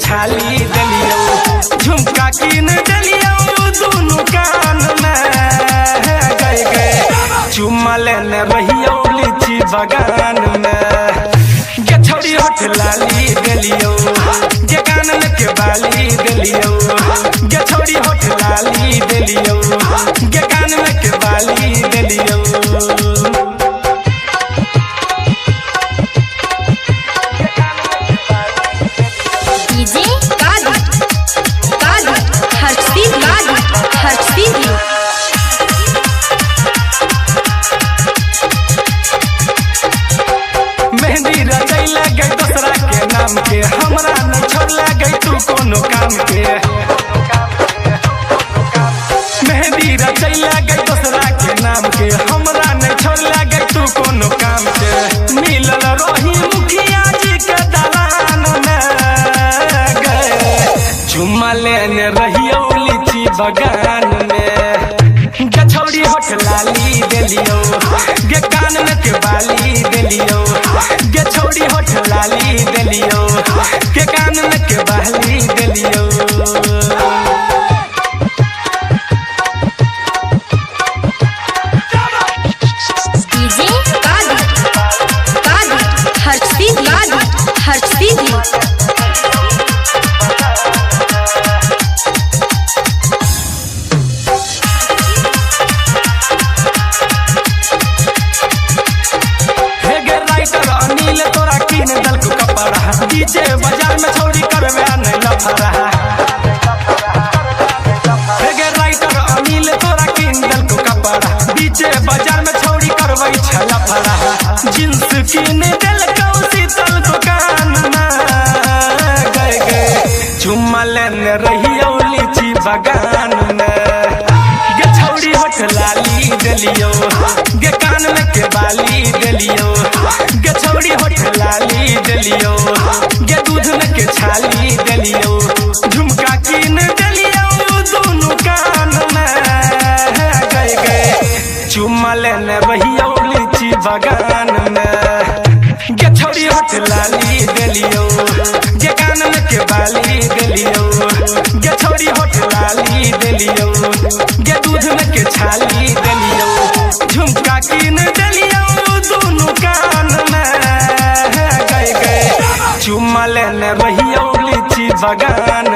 छाली दलियो, झुमका कीन दलियो दोनों कान में गए गए, चुम्मा लेने रहियो लीची बगान में। गे छोड़ी होठ लाली दलियो, गे कान में के बाली दलियो, गे छोड़ी होठ लाली दलियो, गे कान में के बाली दलियो। मेहंदी रचैला गई दूसरा के नाम के, हमरा न छोड़ला गई तू कोनो काम के। मेहंदी रचैला गई दूसरा के नाम के, हमरा न छोड़ला गई तू कोनो काम के। मिलल रही मुखिया जी के दलान में गए, चुम्मा लेने रहियो लीची बगान में। गे छोड़ी होठ लाली दलियो, गे कान में के बाली दलियो, गे छोड़ी होठ लाली दलियो, गे कान में के बाली दलियो। डीजे बाजार में छोड़ी करवे नहीं लफड़ा, गे राइटर अनिल तोरा किंदल को कपड़ा, डीजे बाजार में छोड़ी करवे छला फड़ा। जींस कीन दिल को शीतल दुकान में गए गए, चुम्मा लेने रहियो लीची बगान में। गे छोड़ी होठ लाली दलियो, गे कान में के बाली दलियो, गे छोड़ी होठ लाली दलियो, गे दूध में के छाली दलियो, झुमका कीन दलियो दोनों कान में गए गए, चुम्मा लेने रहियो लीची बगान में। गे छोड़ी होठ लाली दलियो, गे कान में के बाली दलियो, गे छोड़ी होठ लाली दलियो, गे दूध में के छाली दलियो, झुमका कीन दलियो दोनों कान में गए गए, चुम्मा लेने रहियो लीची बगान